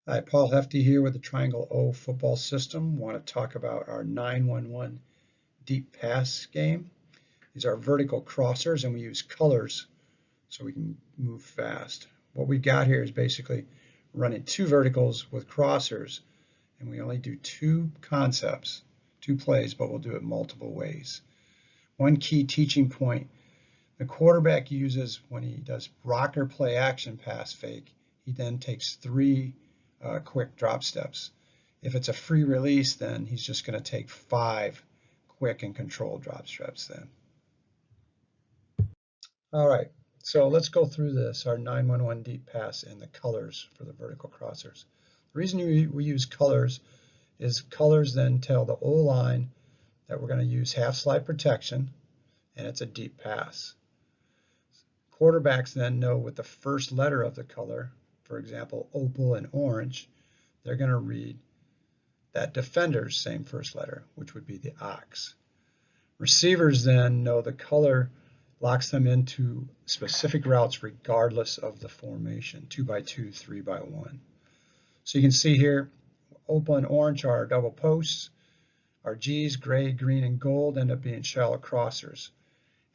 Hi, Paul Hefty here with the Triangle O football system. Want to talk about our 9-1-1 deep pass game. These are vertical crossers and we use colors so we can move fast. What we got here is basically running two verticals with crossers, and we only do two concepts, two plays, but we'll do it multiple ways. One key teaching point, the quarterback uses when he does rocker play action pass fake, he then takes three quick drop steps. If it's a free release, then he's just going to take 5 quick and controlled drop steps then. All right, so let's go through this, our 9-1-1 deep pass and the colors for the vertical crossers. The reason we use colors is colors then tell the O-line that we're going to use half slide protection and it's a deep pass. Quarterbacks then know with the first letter of the color, for example, opal and orange, they're going to read that defender's same first letter, which would be the ox. Receivers then know the color locks them into specific routes regardless of the formation, 2x2, 3x1. So you can see here, opal and orange are our double posts. Our G's, gray, green, and gold end up being shallow crossers.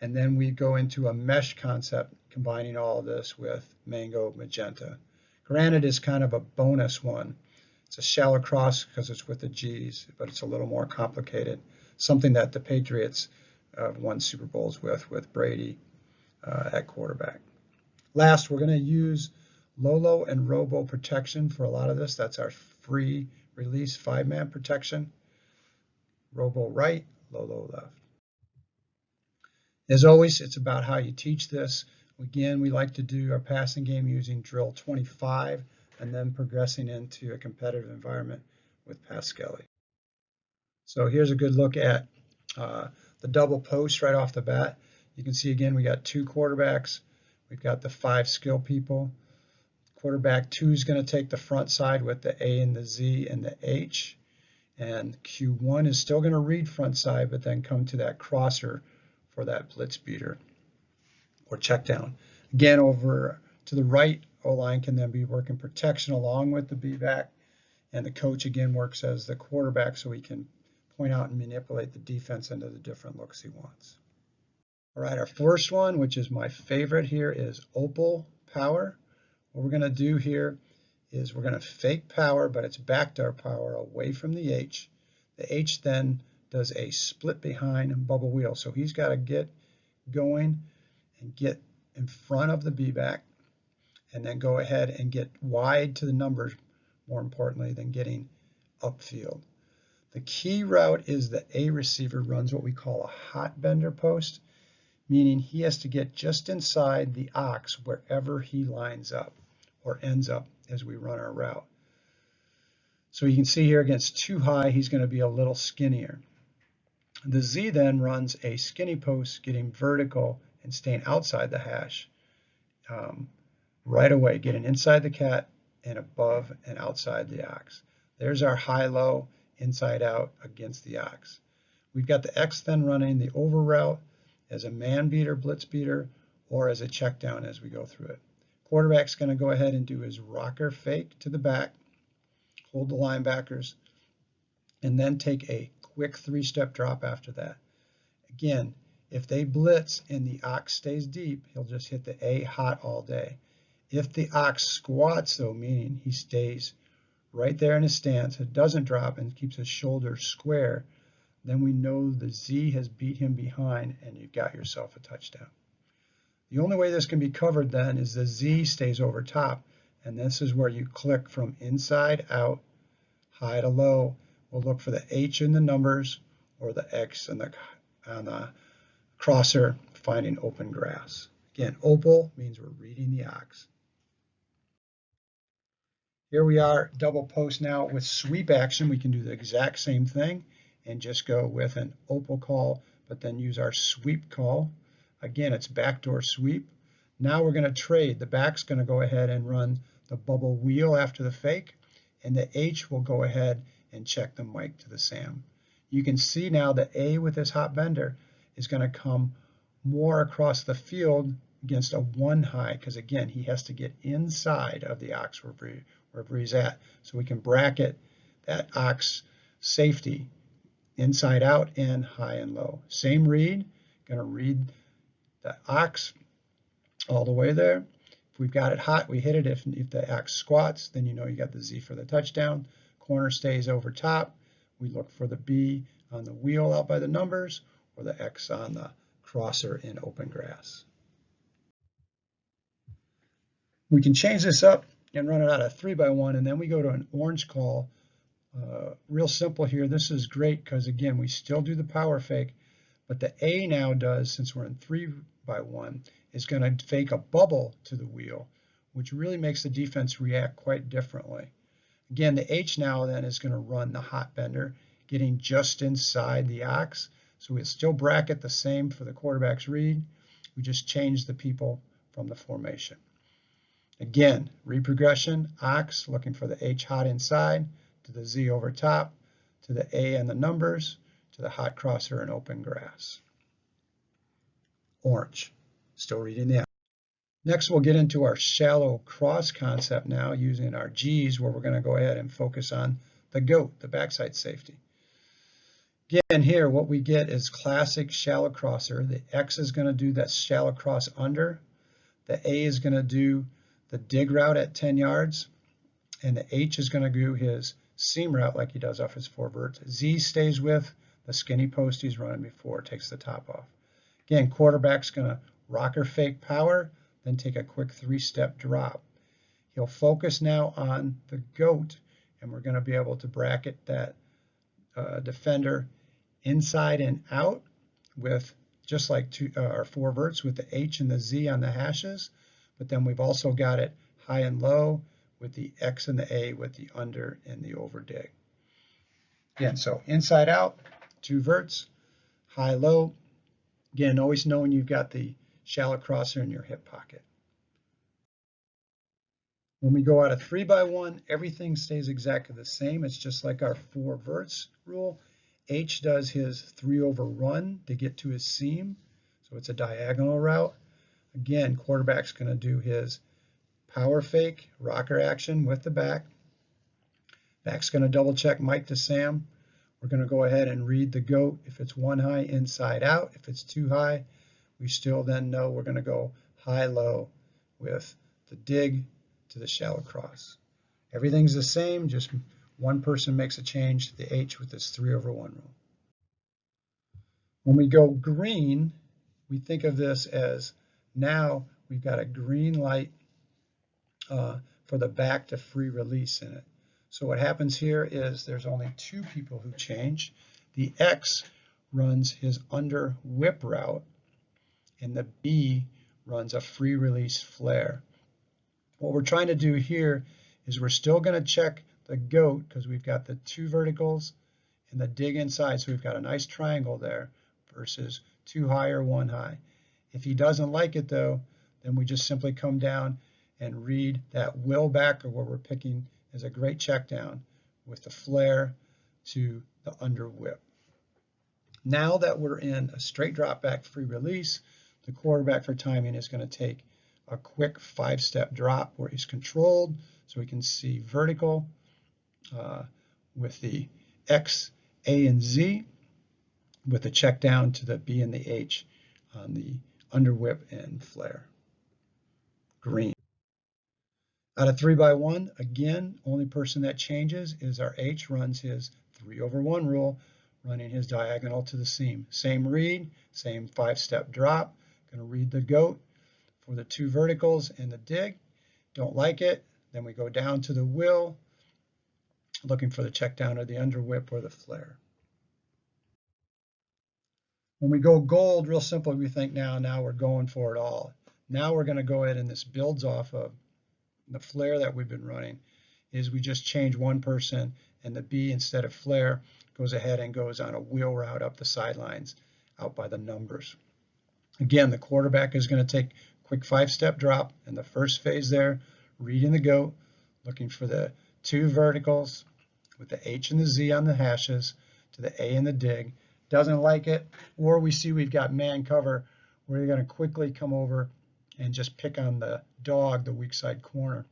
And then we go into a mesh concept, combining all of this with mango, magenta. Granite is kind of a bonus one. It's a shallow cross because it's with the G's, but it's a little more complicated. Something that the Patriots won Super Bowls with Brady at quarterback. Last, we're going to use Lolo and Robo protection for a lot of this. That's our free release 5-man protection. Robo right, Lolo left. As always, it's about how you teach this. Again, we like to do our passing game using drill 25 and then progressing into a competitive environment with Pascali. So here's a good look at the double post right off the bat. You can see again we got 2 quarterbacks. We've got the 5 skill people. Quarterback 2 is going to take the front side with the A and the Z and the H. And Q1 is still going to read front side, but then come to that crosser for that blitz beater or check down. Again, over to the right, O-line can then be working protection along with the B-back, and the coach again works as the quarterback so he can point out and manipulate the defense into the different looks he wants. All right, our first one, which is my favorite here, is Opal Power. What we're going to do here is we're going to fake power, but it's backdoor power away from the H. The H then does a split behind bubble wheel. So he's got to get going and get in front of the B-back and then go ahead and get wide to the numbers, more importantly than getting upfield. The key route is the A receiver runs what we call a hot bender post, meaning he has to get just inside the ox wherever he lines up or ends up as we run our route. So you can see here against too high, he's going to be a little skinnier. The Z then runs a skinny post getting vertical and staying outside the hash right away, getting inside the cat and above and outside the ox. There's our high-low, inside-out against the ox. We've got the X then running the over route as a man beater, blitz beater, or as a check down as we go through it. Quarterback's going to go ahead and do his rocker fake to the back, hold the linebackers, and then take a quick 3-step drop after that. Again, if they blitz and the ox stays deep, he'll just hit the A hot all day. If the ox squats, though, meaning he stays right there in his stance, it doesn't drop and keeps his shoulders square, then we know the Z has beat him behind and you've got yourself a touchdown. The only way this can be covered then is the Z stays over top, and this is where you click from inside out, high to low. We'll look for the H in the numbers or the X on the crosser, finding open grass. Again, opal means we're reading the ox. Here we are, double post now with sweep action. We can do the exact same thing and just go with an opal call, but then use our sweep call. Again, it's backdoor sweep. Now we're going to trade. The back's going to go ahead and run the bubble wheel after the fake, and the H will go ahead and check the Mike to the Sam. You can see now the A with this hot bender is going to come more across the field against a 1 high, because again, he has to get inside of the ox wherever he's at. So we can bracket that ox safety inside out and high and low. Same read, going to read the ox all the way there. If we've got it hot, we hit it. If the ox squats, then you know you got the Z for the touchdown. Corner stays over top. We look for the B on the wheel out by the numbers, or the X on the crosser in open grass. We can change this up and run it out of 3x1, and then we go to an orange call. Real simple here. This is great because, again, we still do the power fake, but the A now does, since we're in 3x1, is going to fake a bubble to the wheel, which really makes the defense react quite differently. Again, the H now then is going to run the hot bender, getting just inside the ox. So we still bracket the same for the quarterback's read. We just change the people from the formation. Again, read progression, ox looking for the H hot inside, to the Z over top, to the A and the numbers, to the hot crosser in open grass. Orange, still reading the. Next, we'll get into our shallow cross concept now using our G's, where we're going to go ahead and focus on the goat, the backside safety. Again, here what we get is classic shallow crosser. The X is going to do that shallow cross under. The A is going to do the dig route at 10 yards. And the H is going to do his seam route like he does off his 4 verts. Z stays with the skinny post he's running before, takes the top off. Again, quarterback's going to rocker fake power, then take a quick 3-step drop. He'll focus now on the goat, and we're going to be able to bracket that defender inside and out with just like our 4 verts with the H and the Z on the hashes, but then we've also got it high and low with the X and the A with the under and the over dig. Again, so inside out, 2 verts, high low. Again, always knowing you've got the shallow crosser in your hip pocket. When we go out of 3x1, everything stays exactly the same. It's just like our 4 verts rule. H does his 3 over run to get to his seam, so it's a diagonal route. Again, quarterback's going to do his power fake, rocker action with the back. Back's going to double check Mike to Sam. We're going to go ahead and read the goat. If it's 1 high, inside out. If it's 2 high, we still then know we're going to go high-low with the dig to the shallow cross. Everything's the same, just one person makes a change to the H with this 3 over 1 rule. When we go green, we think of this as now we've got a green light for the back to free release in it. So what happens here is there's only 2 people who change. The X runs his under whip route, and the B runs a free release flare. What we're trying to do here is we're still going to check the goat because we've got the 2 verticals and the dig inside, so we've got a nice triangle there versus 2 high or 1 high. If he doesn't like it though, then we just simply come down and read that will backer where we're picking is a great check down with the flare to the under whip. Now that we're in a straight drop back free release, the quarterback for timing is going to take a quick 5-step drop where he's controlled, so we can see vertical with the X, A, and Z with the check down to the B and the H on the under whip and flare. Green. Out of 3x1, again, only person that changes is our H, runs his 3 over 1 rule, running his diagonal to the seam. Same read, same 5-step drop. Going to read the goat for the 2 verticals and the dig. Don't like it, then we go down to the will, looking for the check down or the under whip or the flare. When we go gold, real simple, we think now we're going for it all. Now we're going to go ahead, and this builds off of the flare that we've been running, is we just change one person, and the B, instead of flare, goes ahead and goes on a wheel route up the sidelines out by the numbers. Again, the quarterback is going to take a quick 5-step drop in the first phase there, reading the goat, looking for the 2 verticals with the H and the Z on the hashes to the A and the dig. Doesn't like it, or we see we've got man cover where you're going to quickly come over and just pick on the dog, the weak side corner.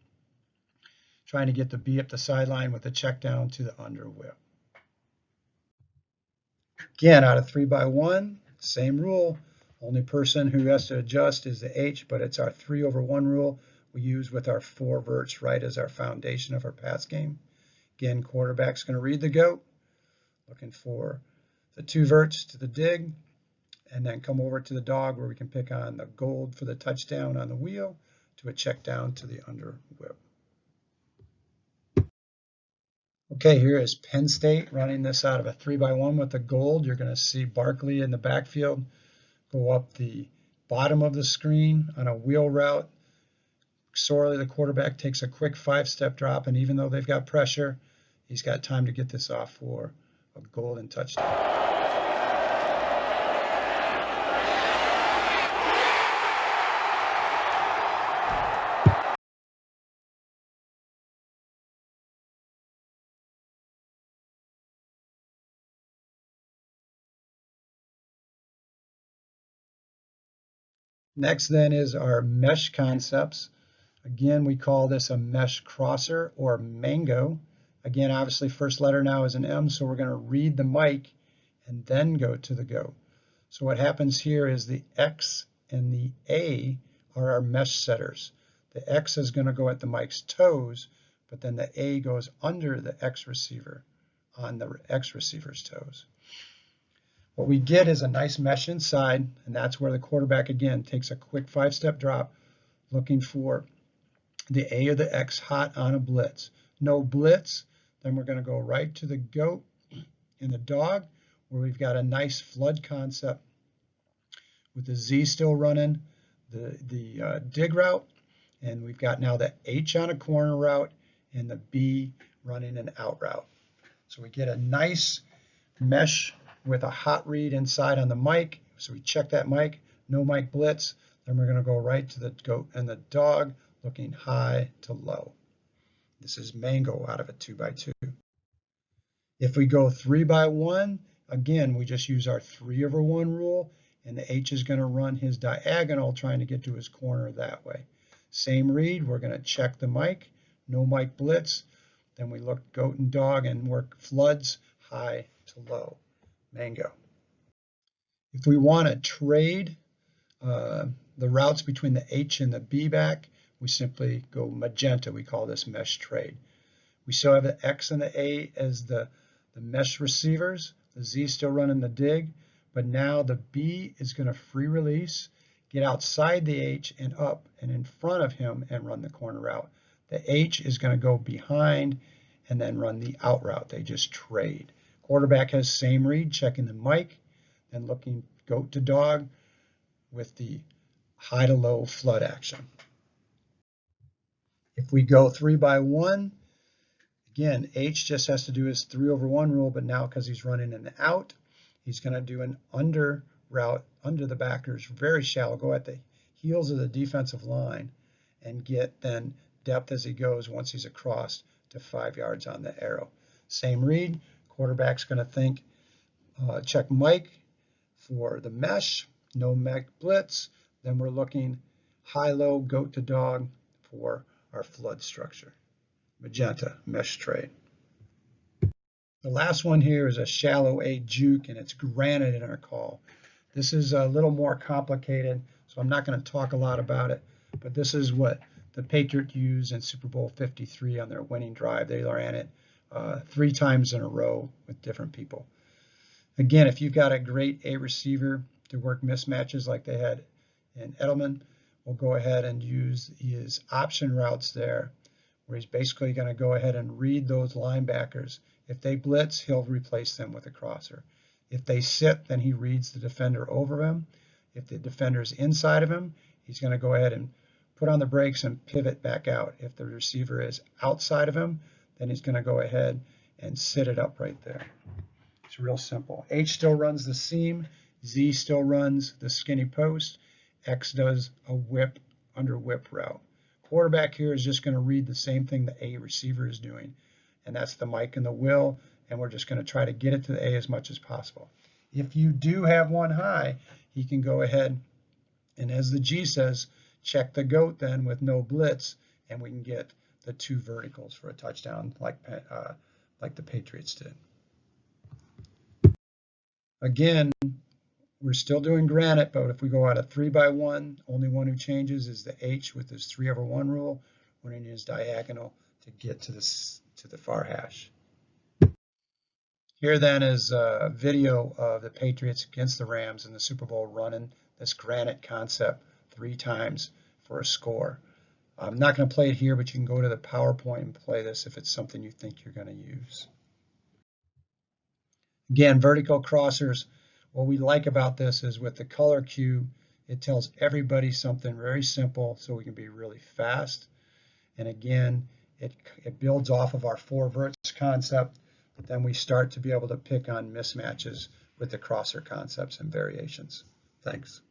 trying to get the B up the sideline with a check down to the under whip. Again, out of 3x1, same rule. Only person who has to adjust is the H, but it's our 3/1 rule we use with our 4 verts right as our foundation of our pass game. Again, quarterback's going to read the goat, looking for the 2 verts to the dig, and then come over to the dog where we can pick on the gold for the touchdown on the wheel to a check down to the under whip. Okay, here is Penn State running this out of a 3x1 with the gold. You're going to see Barkley in the backfield go up the bottom of the screen on a wheel route. Sorely, the quarterback takes a quick 5-step drop, and even though they've got pressure, he's got time to get this off for a golden touchdown. Next then is our mesh concepts. Again, we call this a mesh crosser or mango. Again, obviously first letter now is an M, so we're going to read the mic and then go to the go. So what happens here is the X and the A are our mesh setters. The X is going to go at the mic's toes, but then the A goes under the X receiver on the X receiver's toes. What we get is a nice mesh inside, and that's where the quarterback again takes a quick 5-step drop looking for the A or the X hot on a blitz. No blitz, then we're going to go right to the goat and the dog where we've got a nice flood concept with the Z still running the dig route, and we've got now the H on a corner route and the B running an out route. So we get a nice mesh with a hot read inside on the mic. So we check that mic, no mic blitz. Then we're going to go right to the goat and the dog looking high to low. This is mango out of a 2x2. If we go 3x1, again, we just use our 3/1 rule, and the H is going to run his diagonal trying to get to his corner that way. Same read, we're going to check the mic, no mic blitz. Then we look goat and dog and work floods high to low. Mango. If we want to trade the routes between the H and the B back, we simply go magenta. We call this mesh trade. We still have the X and the A as the mesh receivers. The Z still running the dig, but now the B is going to free release, get outside the H and up and in front of him and run the corner route. The H is going to go behind and then run the out route. They just trade. Quarterback has same read, checking the mic, then looking goat to dog with the high to low flood action. If we go 3x1, again, H just has to do his 3/1 rule, but now because he's running an out, he's going to do an under route under the backers, very shallow, go at the heels of the defensive line and get then depth as he goes once he's across to 5 yards on the arrow. Same read. Quarterback's going to think, check mic for the mesh, no mic blitz. Then we're looking high-low, goat to dog for our flood structure. Magenta, mesh trade. The last one here is a shallow A juke, and it's granite in our call. This is a little more complicated, so I'm not going to talk a lot about it, but this is what the Patriots used in Super Bowl 53 on their winning drive. They ran it 3 times in a row with different people. Again, if you've got a great A receiver to work mismatches like they had in Edelman, we'll go ahead and use his option routes there, where he's basically going to go ahead and read those linebackers. If they blitz, he'll replace them with a crosser. If they sit, then he reads the defender over him. If the defender's inside of him, he's going to go ahead and put on the brakes and pivot back out. If the receiver is outside of him, then he's going to go ahead and sit it up right there. It's real simple. H still runs the seam. Z still runs the skinny post. X does a whip under whip route. Quarterback here is just going to read the same thing the A receiver is doing, and that's the mic and the will, and we're just going to try to get it to the A as much as possible. If you do have one high, he can go ahead and, as the G says, check the goat then with no blitz, and we can get the 2 verticals for a touchdown like the Patriots did. Again, we're still doing granite, but if we go out of 3x1, only one who changes is the H with his 3/1 rule, running his diagonal to get to the far hash. Here then is a video of the Patriots against the Rams in the Super Bowl running this granite concept 3 times for a score. I'm not going to play it here, but you can go to the PowerPoint and play this if it's something you think you're going to use. Again, vertical crossers. What we like about this is with the color cue, it tells everybody something very simple so we can be really fast. And again, it builds off of our 4 verts concept, but then we start to be able to pick on mismatches with the crosser concepts and variations. Thanks.